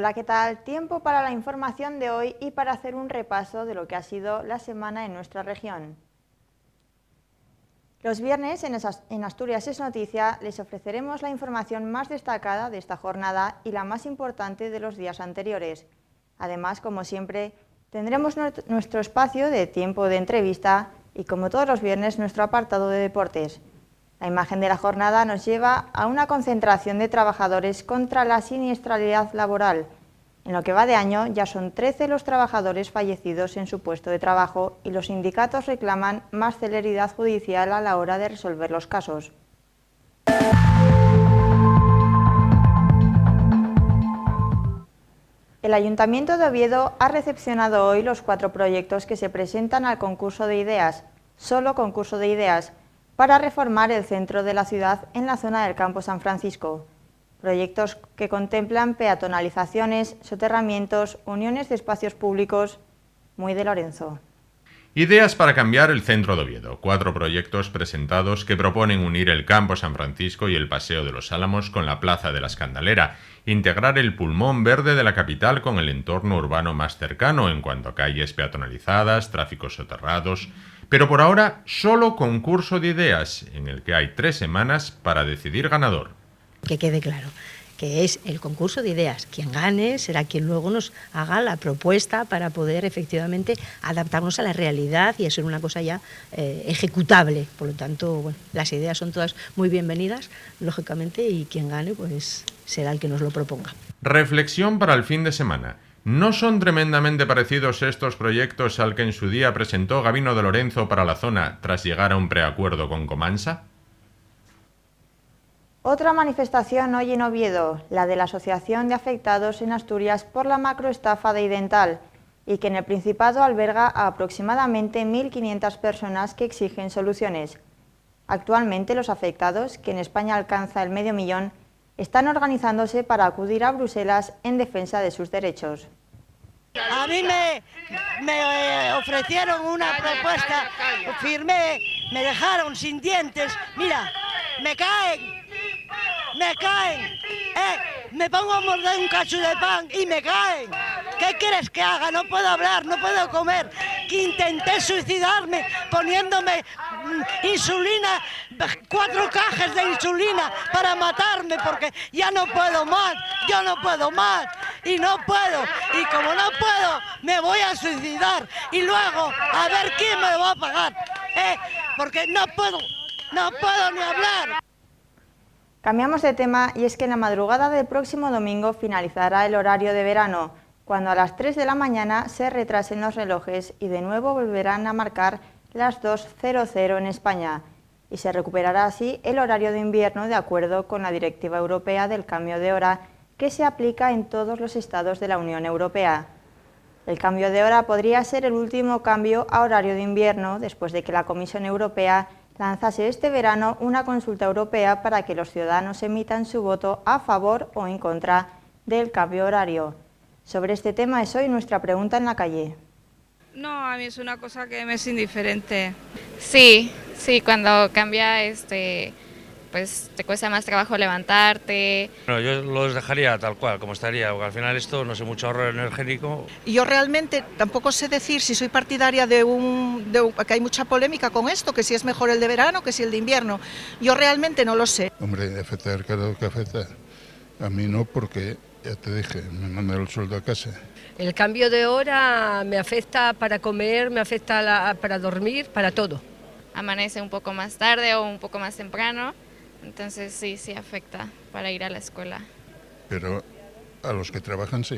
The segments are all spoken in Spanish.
Hola, ¿qué tal? Tiempo para la información de hoy y para hacer un repaso de lo que ha sido la semana en nuestra región. Los viernes en Asturias es Noticia les ofreceremos la información más destacada de esta jornada y la más importante de los días anteriores. Además, como siempre, tendremos nuestro espacio de tiempo de entrevista y, como todos los viernes, nuestro apartado de deportes. La imagen de la jornada nos lleva a una concentración de trabajadores contra la siniestralidad laboral. En lo que va de año ya son 13 los trabajadores fallecidos en su puesto de trabajo y los sindicatos reclaman más celeridad judicial a la hora de resolver los casos. El Ayuntamiento de Oviedo ha recepcionado hoy los 4 proyectos que se presentan al concurso de ideas, solo concurso de ideas, para reformar el centro de la ciudad en la zona del Campo San Francisco. Proyectos que contemplan peatonalizaciones, soterramientos, uniones de espacios públicos. Muy de Lorenzo. Ideas para cambiar el centro de Oviedo. 4 proyectos presentados que proponen unir el Campo San Francisco y el Paseo de los Álamos con la Plaza de la Escandalera, integrar el pulmón verde de la capital con el entorno urbano más cercano en cuanto a calles peatonalizadas, tráficos soterrados. Pero por ahora, solo concurso de ideas, en el que hay 3 semanas para decidir ganador. Que quede claro, que es el concurso de ideas. Quien gane será quien luego nos haga la propuesta para poder efectivamente adaptarnos a la realidad y hacer una cosa ya ejecutable. Por lo tanto, bueno, las ideas son todas muy bienvenidas, lógicamente, y quien gane pues será el que nos lo proponga. Reflexión para el fin de semana. ¿No son tremendamente parecidos estos proyectos al que en su día presentó Gabino de Lorenzo para la zona tras llegar a un preacuerdo con Comansa? Otra manifestación hoy en Oviedo, la de la Asociación de Afectados en Asturias por la macroestafa de Idental, y que en el Principado alberga a aproximadamente 1.500 personas que exigen soluciones. Actualmente los afectados, que en España alcanza el 500.000, están organizándose para acudir a Bruselas en defensa de sus derechos. A mí me ofrecieron una propuesta, firmé, me dejaron sin dientes, mira, me caen, me pongo a morder un cacho de pan y me caen. ¿Qué quieres que haga? No puedo hablar, no puedo comer. Que intenté suicidarme poniéndome insulina, 4 cajas de insulina para matarme porque ya no puedo más, yo no puedo más y no puedo. Y como no puedo, me voy a suicidar y luego a ver quién me lo va a pagar, porque no puedo ni hablar. Cambiamos de tema y es que en la madrugada del próximo domingo finalizará el horario de verano, cuando a las 3 de la mañana se retrasen los relojes y de nuevo volverán a marcar las 2:00 en España, y se recuperará así el horario de invierno de acuerdo con la Directiva Europea del Cambio de Hora que se aplica en todos los estados de la Unión Europea. El cambio de hora podría ser el último cambio a horario de invierno después de que la Comisión Europea lanzase este verano una consulta europea para que los ciudadanos emitan su voto a favor o en contra del cambio horario. Sobre este tema es hoy nuestra pregunta en la calle. No, a mí es una cosa que me es indiferente. Sí, cuando cambia, pues te cuesta más trabajo levantarte. Bueno, yo los dejaría tal cual, como estaría, porque al final esto, no sé, mucho ahorro energético. Yo realmente tampoco sé decir si soy partidaria que hay mucha polémica con esto, que si es mejor el de verano, que si el de invierno. Yo realmente no lo sé. Hombre, afectar, claro que afecta. A mí no, porque ya te dije, me mandan el sueldo a casa. El cambio de hora me afecta para comer, me afecta para dormir, para todo. Amanece un poco más tarde o un poco más temprano, entonces sí afecta para ir a la escuela. Pero a los que trabajan sí.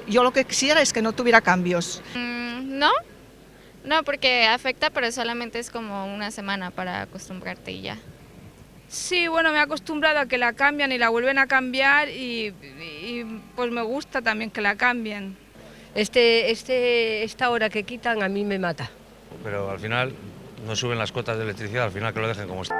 Yo lo que quisiera es que no tuviera cambios. No, porque afecta, pero solamente es como una semana para acostumbrarte y ya. Sí, bueno, me he acostumbrado a que la cambian y la vuelven a cambiar y pues me gusta también que la cambien. Esta hora que quitan a mí me mata. Pero al final no suben las cuotas de electricidad, al final que lo dejen como está.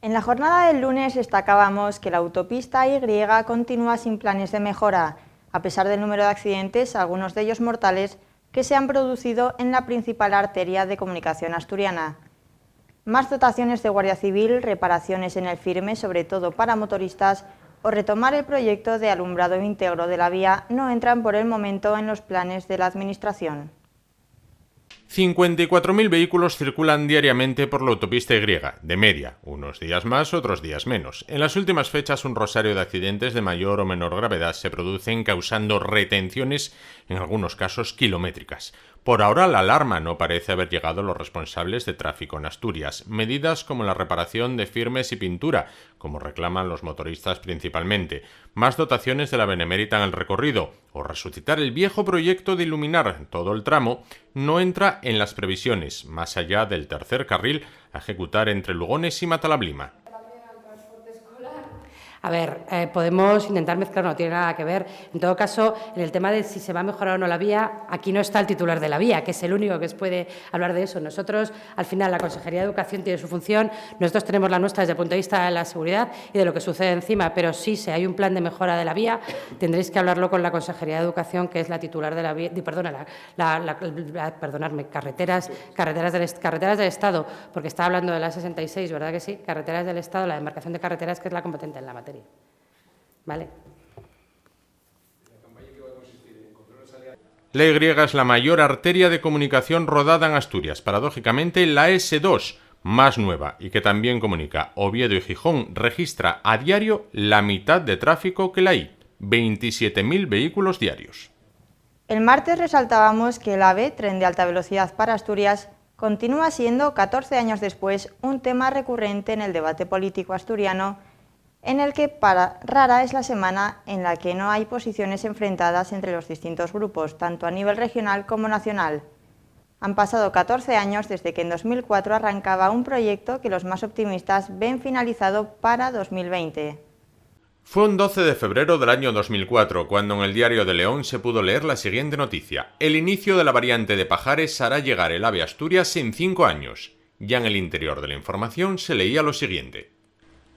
En la jornada del lunes destacábamos que la autopista Y continúa sin planes de mejora, a pesar del número de accidentes, algunos de ellos mortales, que se han producido en la principal arteria de comunicación asturiana. más dotaciones de Guardia Civil, reparaciones en el firme, sobre todo para motoristas, o retomar el proyecto de alumbrado íntegro de la vía no entran por el momento en los planes de la Administración. 54.000 vehículos circulan diariamente por la autopista Y, de media, unos días más, otros días menos. En las últimas fechas, un rosario de accidentes de mayor o menor gravedad se producen, causando retenciones, en algunos casos kilométricas. Por ahora, la alarma no parece haber llegado a los responsables de tráfico en Asturias. Medidas como la reparación de firmes y pintura, como reclaman los motoristas principalmente, más dotaciones de la Benemérita en el recorrido, o resucitar el viejo proyecto de iluminar todo el tramo, no entra en las previsiones, más allá del tercer carril a ejecutar entre Lugones y Matalablima. A ver, podemos intentar mezclar, no tiene nada que ver. En todo caso, en el tema de si se va a mejorar o no la vía, aquí no está el titular de la vía, que es el único que puede hablar de eso. Nosotros, al final, la Consejería de Educación tiene su función, nosotros tenemos la nuestra desde el punto de vista de la seguridad y de lo que sucede encima, pero sí, si hay un plan de mejora de la vía, tendréis que hablarlo con la Consejería de Educación, que es la titular de la vía, carreteras del Estado, porque está hablando de la 66, ¿verdad que sí? Carreteras del Estado, la demarcación de carreteras, que es la competente en la materia. ¿Vale? La Y es la mayor arteria de comunicación rodada en Asturias, paradójicamente la S2, más nueva y que también comunica Oviedo y Gijón, registra a diario la mitad de tráfico que la I, 27.000 vehículos diarios. El martes resaltábamos que el AVE, tren de alta velocidad para Asturias, continúa siendo, 14 años después, un tema recurrente en el debate político asturiano, en el que rara es la semana en la que no hay posiciones enfrentadas entre los distintos grupos, tanto a nivel regional como nacional. Han pasado 14 años desde que en 2004 arrancaba un proyecto que los más optimistas ven finalizado para 2020. Fue un 12 de febrero del año 2004 cuando en el Diario de León se pudo leer la siguiente noticia. El inicio de la variante de Pajares hará llegar el AVE a Asturias en 5 años. Ya en el interior de la información se leía lo siguiente.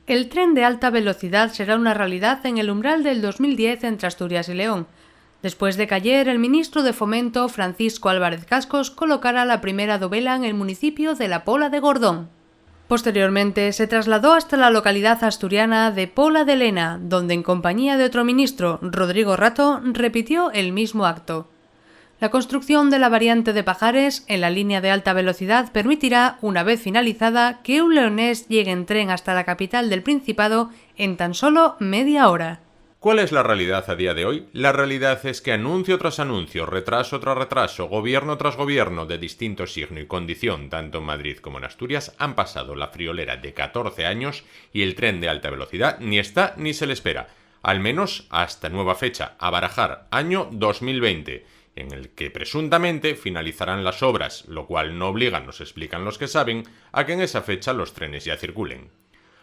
El tren de alta velocidad será una realidad en el umbral del 2010 entre Asturias y León, después de que ayer el ministro de Fomento, Francisco Álvarez Cascos, colocara la primera dovela en el municipio de La Pola de Gordón. Posteriormente se trasladó hasta la localidad asturiana de Pola de Lena, donde en compañía de otro ministro, Rodrigo Rato, repitió el mismo acto. La construcción de la variante de Pajares en la línea de alta velocidad permitirá, una vez finalizada, que un leonés llegue en tren hasta la capital del Principado en tan solo media hora. ¿Cuál es la realidad a día de hoy? La realidad es que anuncio tras anuncio, retraso tras retraso, gobierno tras gobierno de distinto signo y condición, tanto en Madrid como en Asturias, han pasado la friolera de 14 años y el tren de alta velocidad ni está ni se le espera, al menos hasta nueva fecha, a barajar, año 2020. En el que presuntamente finalizarán las obras, lo cual no obliga, nos explican los que saben, a que en esa fecha los trenes ya circulen.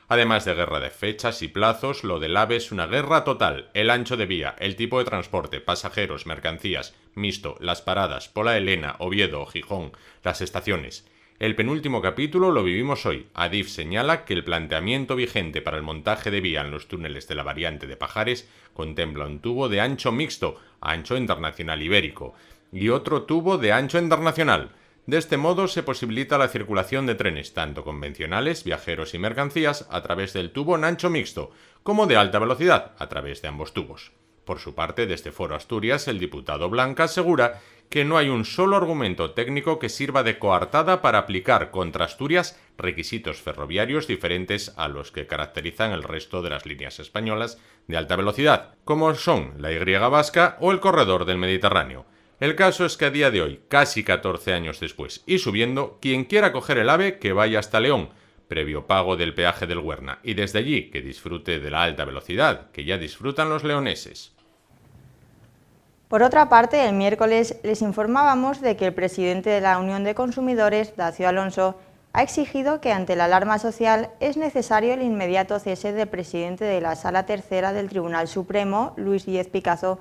Además de guerra de fechas y plazos, lo del AVE es una guerra total. El ancho de vía, el tipo de transporte, pasajeros, mercancías, mixto, las paradas, Pola de Lena, Oviedo, Gijón, las estaciones. El penúltimo capítulo lo vivimos hoy. Adif señala que el planteamiento vigente para el montaje de vía en los túneles de la variante de Pajares contempla un tubo de ancho mixto, ancho internacional ibérico, y otro tubo de ancho internacional. De este modo se posibilita la circulación de trenes, tanto convencionales, viajeros y mercancías, a través del tubo en ancho mixto, como de alta velocidad, a través de ambos tubos. Por su parte, desde Foro Asturias, el diputado Blanca asegura que no hay un solo argumento técnico que sirva de coartada para aplicar contra Asturias requisitos ferroviarios diferentes a los que caracterizan el resto de las líneas españolas de alta velocidad, como son la Y vasca o el corredor del Mediterráneo. El caso es que a día de hoy, casi 14 años después y subiendo, quien quiera coger el AVE que vaya hasta León, previo pago del peaje del Huerna, y desde allí que disfrute de la alta velocidad, que ya disfrutan los leoneses. Por otra parte, el miércoles les informábamos de que el presidente de la Unión de Consumidores, Dacio Alonso, ha exigido que ante la alarma social es necesario el inmediato cese del presidente de la Sala Tercera del Tribunal Supremo, Luis Díez Picazo,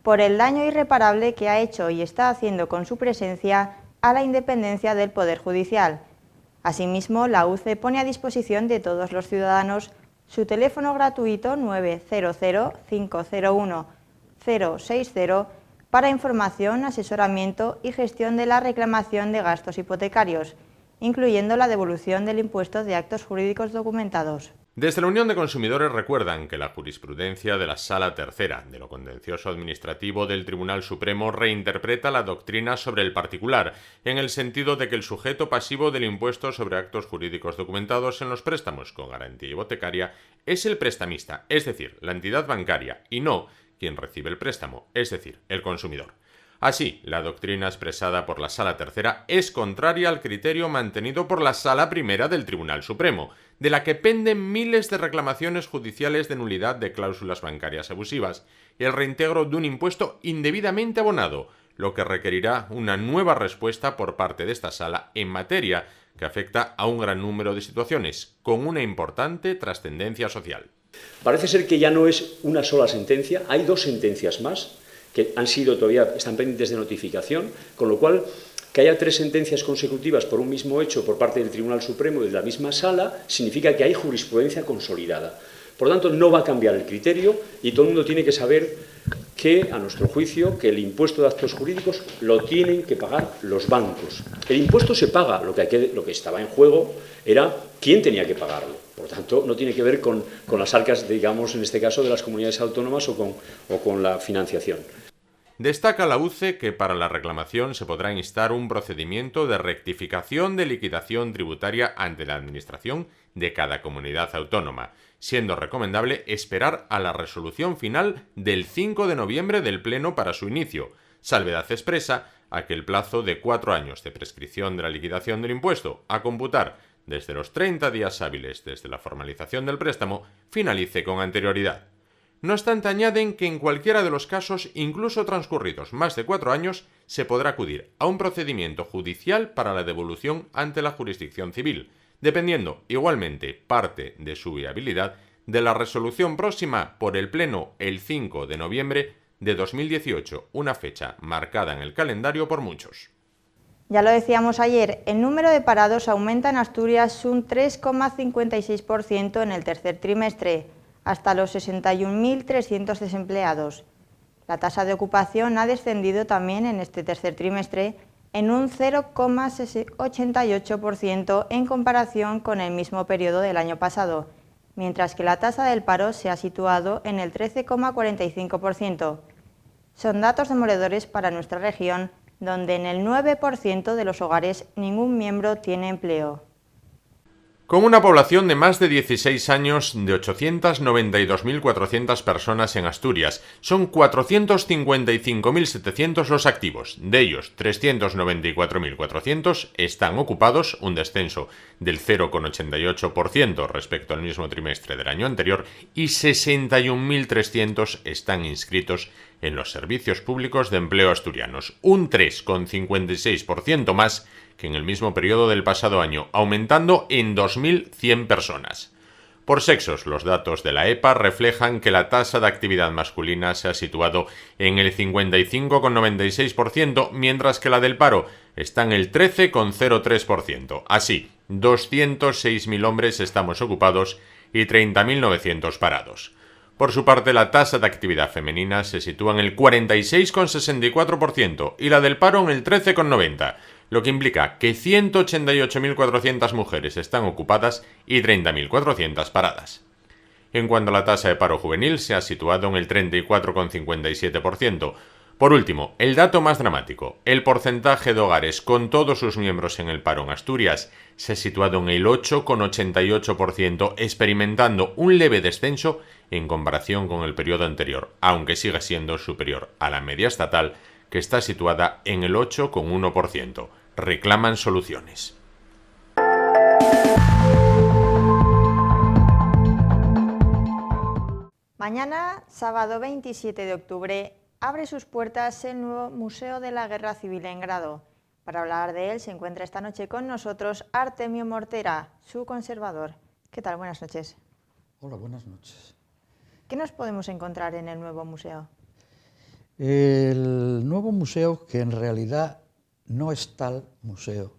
por el daño irreparable que ha hecho y está haciendo con su presencia a la independencia del Poder Judicial. Asimismo, la UCE pone a disposición de todos los ciudadanos su teléfono gratuito 900-501-060 para información, asesoramiento y gestión de la reclamación de gastos hipotecarios, incluyendo la devolución del impuesto de actos jurídicos documentados. Desde la Unión de Consumidores recuerdan que la jurisprudencia de la Sala Tercera de lo Contencioso Administrativo del Tribunal Supremo reinterpreta la doctrina sobre el particular, en el sentido de que el sujeto pasivo del impuesto sobre actos jurídicos documentados en los préstamos con garantía hipotecaria es el prestamista, es decir, la entidad bancaria, y no quien recibe el préstamo, es decir, el consumidor. Así, la doctrina expresada por la Sala Tercera es contraria al criterio mantenido por la Sala Primera del Tribunal Supremo, de la que penden miles de reclamaciones judiciales de nulidad de cláusulas bancarias abusivas y el reintegro de un impuesto indebidamente abonado, lo que requerirá una nueva respuesta por parte de esta Sala en materia que afecta a un gran número de situaciones, con una importante trascendencia social. Parece ser que ya no es una sola sentencia, hay 2 sentencias más que están pendientes de notificación, con lo cual que haya 3 sentencias consecutivas por un mismo hecho por parte del Tribunal Supremo y de la misma Sala significa que hay jurisprudencia consolidada. Por lo tanto, no va a cambiar el criterio y todo el mundo tiene que saber que, a nuestro juicio, que el impuesto de actos jurídicos lo tienen que pagar los bancos. El impuesto se paga, lo que estaba en juego era quién tenía que pagarlo. Por lo tanto, no tiene que ver con las arcas, digamos, en este caso, de las comunidades autónomas o con la financiación. Destaca la UCE que para la reclamación se podrá instar un procedimiento de rectificación de liquidación tributaria ante la Administración de cada comunidad autónoma, siendo recomendable esperar a la resolución final del 5 de noviembre del Pleno para su inicio, salvedad expresa a que el plazo de 4 años de prescripción de la liquidación del impuesto a computar desde los 30 días hábiles desde la formalización del préstamo finalice con anterioridad. No obstante, añaden que en cualquiera de los casos, incluso transcurridos más de 4 años, se podrá acudir a un procedimiento judicial para la devolución ante la jurisdicción civil, dependiendo igualmente parte de su viabilidad de la resolución próxima por el Pleno el 5 de noviembre de 2018, una fecha marcada en el calendario por muchos. Ya lo decíamos ayer, el número de parados aumenta en Asturias un 3,56% en el tercer trimestre, hasta los 61.300 desempleados. La tasa de ocupación ha descendido también en este tercer trimestre en un 0,88% en comparación con el mismo periodo del año pasado, mientras que la tasa del paro se ha situado en el 13,45%. Son datos demoledores para nuestra región, donde en el 9% de los hogares ningún miembro tiene empleo. Con una población de más de 16 años de 892.400 personas en Asturias, son 455.700 los activos. De ellos, 394.400 están ocupados, un descenso del 0,88% respecto al mismo trimestre del año anterior, y 61.300 están inscritos en los servicios públicos de empleo asturianos, un 3,56% más que en el mismo periodo del pasado año, aumentando en 2.100 personas. Por sexos, los datos de la EPA reflejan que la tasa de actividad masculina se ha situado en el 55,96%, mientras que la del paro está en el 13,03%. Así, 206.000 hombres estamos ocupados y 30.900 parados. Por su parte, la tasa de actividad femenina se sitúa en el 46,64% y la del paro en el 13,90%. Lo que implica que 188.400 mujeres están ocupadas y 30.400 paradas. En cuanto a la tasa de paro juvenil, se ha situado en el 34,57%. Por último, el dato más dramático, el porcentaje de hogares con todos sus miembros en el paro en Asturias se ha situado en el 8,88%, experimentando un leve descenso en comparación con el periodo anterior, aunque sigue siendo superior a la media estatal, que está situada en el 8,1%. Reclaman soluciones. Mañana, sábado 27 de octubre, abre sus puertas el nuevo Museo de la Guerra Civil en Grado. Para hablar de él se encuentra esta noche con nosotros Artemio Mortera, su conservador. ¿Qué tal? Buenas noches. Hola, buenas noches. ¿Qué nos podemos encontrar en el nuevo museo? El nuevo museo, que en realidad no es tal museo,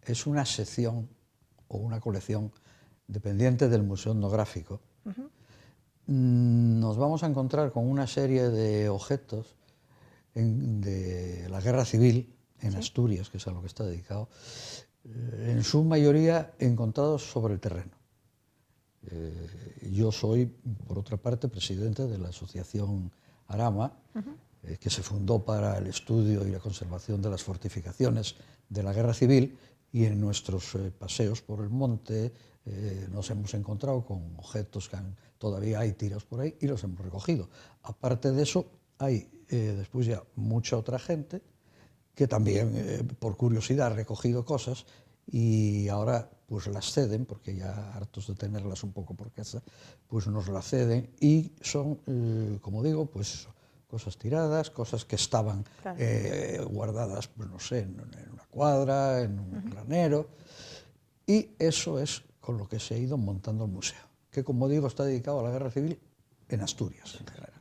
es una sección o una colección dependiente del Museo Etnográfico. Nos vamos a encontrar con una serie de objetos de la Guerra Civil en Asturias, que es a lo que está dedicado, en su mayoría encontrados sobre el terreno. Yo soy, por otra parte, presidente de la asociación Arama, que se fundó para el estudio y la conservación de las fortificaciones de la Guerra Civil, y en nuestros paseos por el monte nos hemos encontrado con objetos que todavía hay tirados por ahí y los hemos recogido. Aparte de eso, hay después ya mucha otra gente que también por curiosidad ha recogido cosas y ahora pues las ceden, porque ya hartos de tenerlas un poco por casa, pues nos las ceden y son, como digo, pues cosas tiradas, cosas que estaban guardadas, pues no sé, en una cuadra, en un granero, y eso es con lo que se ha ido montando el museo, que como digo está dedicado a la Guerra Civil en Asturias en general.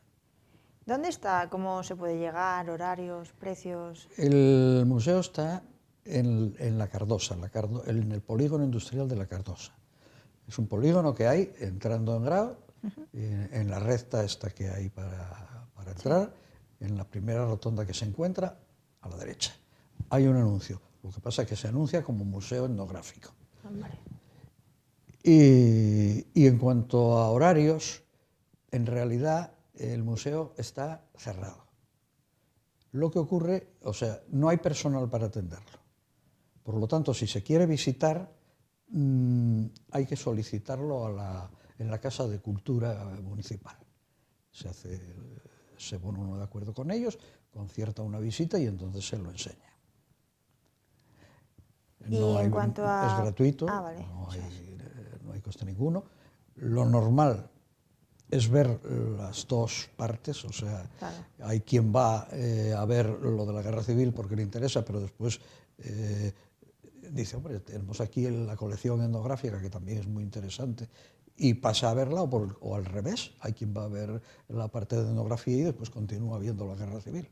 ¿Dónde está? ¿Cómo se puede llegar? ¿Horarios? ¿Precios? El museo está en la Cardosa, en el polígono industrial de la Cardosa. Es un polígono que hay entrando en Grao, en la recta esta que hay para entrar, en la primera rotonda que se encuentra, a la derecha. Hay un anuncio, lo que pasa es que se anuncia como museo etnográfico. Y en cuanto a horarios, en realidad el museo está cerrado. Lo que ocurre, o sea, no hay personal para atenderlo. Por lo tanto, si se quiere visitar, hay que solicitarlo en la Casa de Cultura Municipal. Se pone uno de acuerdo con ellos, concierta una visita y entonces se lo enseña. Es gratuito, no hay coste ninguno. Lo normal es ver las dos partes, o sea, hay quien va a ver lo de la Guerra Civil porque le interesa, pero después dice, hombre, tenemos aquí la colección etnográfica que también es muy interesante, y pasa a verla, o al revés, hay quien va a ver la parte de etnografía y después continúa viendo la Guerra Civil.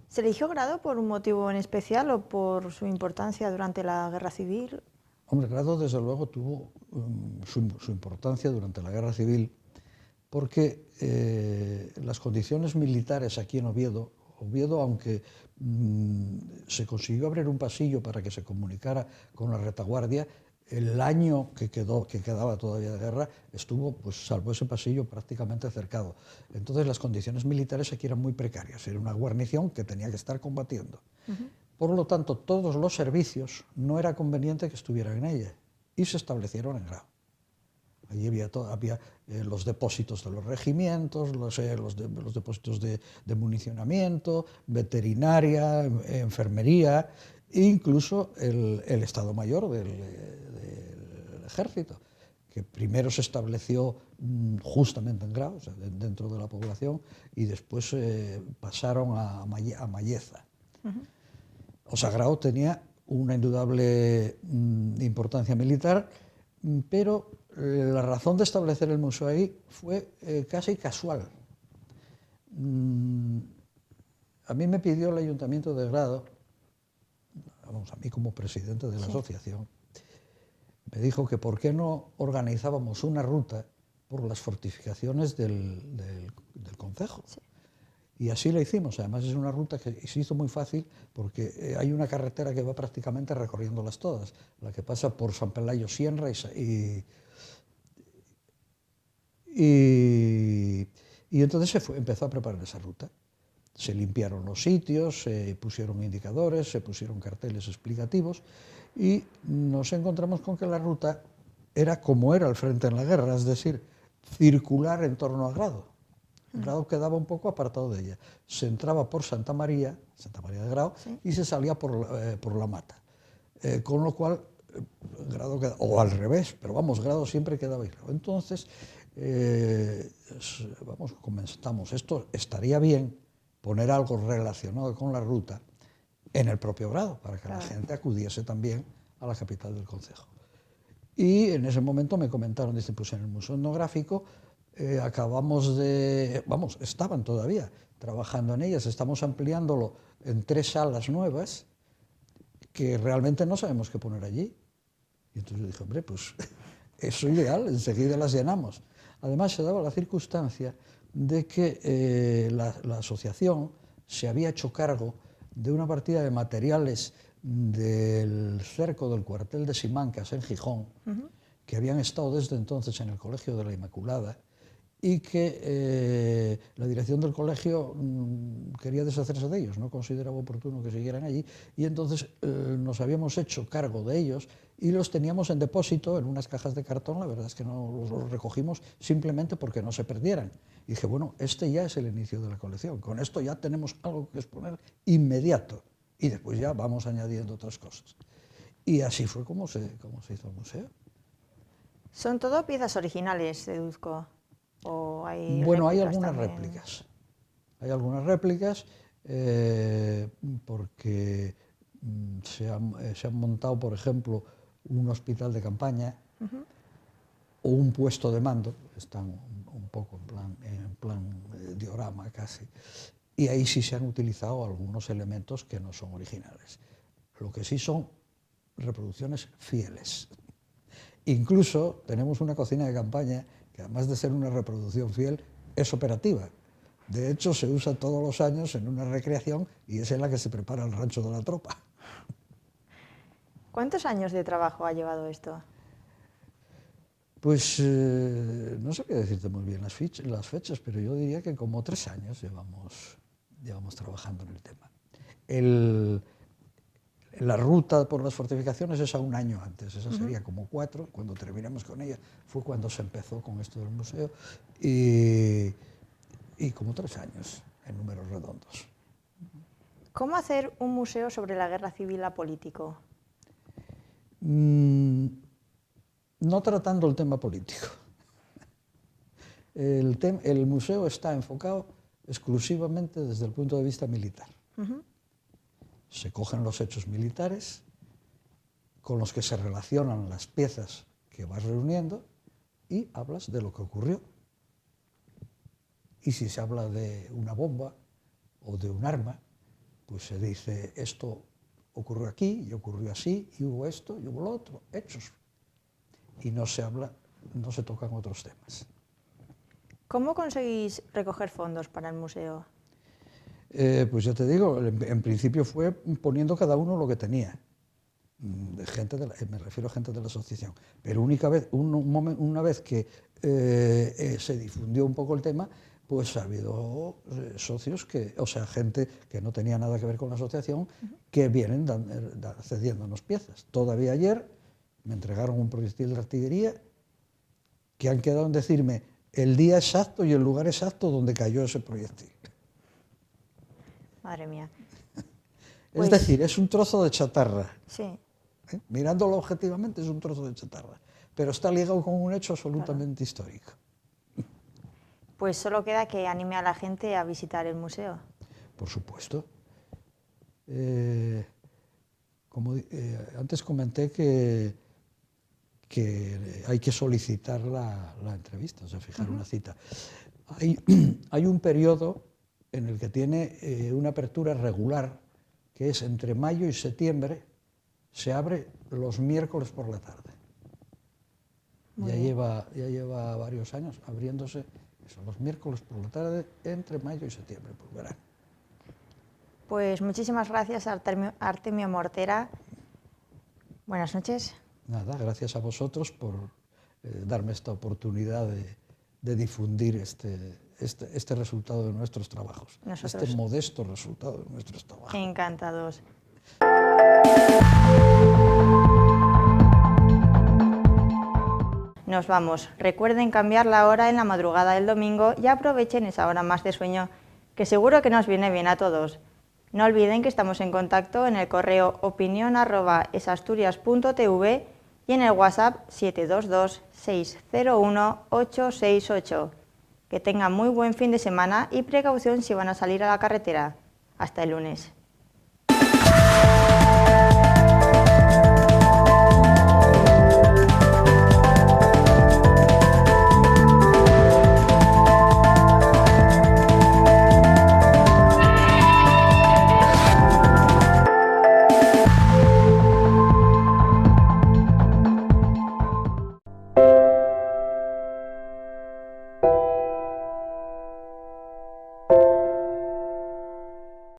¿Se eligió Grado por un motivo en especial o por su importancia durante la Guerra Civil? Hombre, Grado desde luego tuvo su importancia durante la Guerra Civil porque las condiciones militares aquí en Oviedo, aunque se consiguió abrir un pasillo para que se comunicara con la retaguardia, el año que quedaba todavía de guerra estuvo, pues salvo ese pasillo, prácticamente cercado. Entonces las condiciones militares aquí eran muy precarias, era una guarnición que tenía que estar combatiendo. Por lo tanto, todos los servicios no era conveniente que estuvieran en ella y se establecieron en Grao. Allí había los depósitos de los regimientos, los depósitos de municionamiento, veterinaria, enfermería e incluso el Estado Mayor del Ejército, que primero se estableció justamente en Grao, o sea, dentro de la población, y después pasaron a Malleza. O sea, Grao tenía una indudable importancia militar, pero la razón de establecer el museo ahí fue casi casual. A mí me pidió el Ayuntamiento de Grado, a mí como presidente de la asociación, me dijo que por qué no organizábamos una ruta por las fortificaciones del concejo. Y así lo hicimos. Además es una ruta que se hizo muy fácil porque hay una carretera que va prácticamente recorriéndolas todas, la que pasa por San Pelayo Sierra y entonces empezó a preparar esa ruta. Se limpiaron los sitios, se pusieron indicadores, se pusieron carteles explicativos y nos encontramos con que la ruta era como era el frente en la guerra, es decir, circular en torno a Grado. Grado quedaba un poco apartado de ella. Se entraba por Santa María de Grao, y se salía por La Mata. Con lo cual, Grado quedaba, o al revés, pero vamos, Grado siempre quedaba aislado. Entonces, comentamos, esto estaría bien poner algo relacionado con la ruta en el propio Grado, para que la gente acudiese también a la capital del concejo. Y en ese momento me comentaron, dicen, pues en el Museo Etnográfico estaban todavía trabajando en ellas, estamos ampliándolo en 3 salas nuevas que realmente no sabemos qué poner allí. Y entonces yo dije, hombre, pues eso es ideal, enseguida las llenamos. Además se daba la circunstancia de que la asociación se había hecho cargo de una partida de materiales del cerco del cuartel de Simancas en Gijón, que habían estado desde entonces en el Colegio de la Inmaculada y que la dirección del colegio quería deshacerse de ellos, no consideraba oportuno que siguieran allí, y entonces nos habíamos hecho cargo de ellos y los teníamos en depósito en unas cajas de cartón. La verdad es que no los recogimos simplemente porque no se perdieran. Y dije, bueno, este ya es el inicio de la colección, con esto ya tenemos algo que exponer inmediato, y después ya vamos añadiendo otras cosas. Y así fue como se hizo el museo. ¿Son todo piezas originales, deduzco? ¿O hay bueno, hay réplicas algunas también? réplicas. Hay algunas réplicas porque se han montado, por ejemplo, un hospital de campaña o un puesto de mando, están un poco en plan diorama casi, y ahí sí se han utilizado algunos elementos que no son originales. Lo que sí son reproducciones fieles. Incluso tenemos una cocina de campaña que, además de ser una reproducción fiel, es operativa. De hecho, se usa todos los años en una recreación y es en la que se prepara el rancho de la tropa. ¿Cuántos años de trabajo ha llevado esto? Pues no sabría decirte muy bien las fechas, pero yo diría que como 3 años llevamos trabajando en el tema. La ruta por las fortificaciones es a 1 año antes, esa sería como 4, cuando terminamos con ella fue cuando se empezó con esto del museo, y como 3 años en números redondos. ¿Cómo hacer un museo sobre la guerra civil apolítico? No tratando el tema político. El museo está enfocado exclusivamente desde el punto de vista militar. Se cogen los hechos militares con los que se relacionan las piezas que vas reuniendo y hablas de lo que ocurrió. Y si se habla de una bomba o de un arma, pues se dice esto ocurrió aquí y ocurrió así y hubo esto y hubo lo otro, hechos. Y no se tocan otros temas. ¿Cómo conseguís recoger fondos para el museo? Pues ya te digo, en principio fue poniendo cada uno lo que tenía, me refiero a gente de la asociación, pero una vez que se difundió un poco el tema, pues ha habido socios, gente que no tenía nada que ver con la asociación, que vienen cediéndonos piezas. Todavía ayer me entregaron un proyectil de artillería que han quedado en decirme el día exacto y el lugar exacto donde cayó ese proyectil. Madre mía. Es decir, es un trozo de chatarra. Sí. Mirándolo objetivamente es un trozo de chatarra, pero está ligado con un hecho absolutamente histórico. Pues solo queda que anime a la gente a visitar el museo. Por supuesto. Antes comenté que hay que solicitar la entrevista, o sea, fijar una cita. Hay un periodo en el que tiene una apertura regular, que es entre mayo y septiembre, se abre los miércoles por la tarde. Ya lleva varios años abriéndose los miércoles por la tarde entre mayo y septiembre, por verano. Pues muchísimas gracias, Artemio Mortera. Buenas noches. Nada, gracias a vosotros por darme esta oportunidad de difundir este resultado de nuestros trabajos, este modesto resultado de nuestros trabajos. Encantados. Nos vamos. Recuerden cambiar la hora en la madrugada del domingo y aprovechen esa hora más de sueño, que seguro que nos viene bien a todos. No olviden que estamos en contacto en el correo opinion@esasturias.tv y en el WhatsApp 722-601-868. Que tengan muy buen fin de semana y precaución si van a salir a la carretera. Hasta el lunes.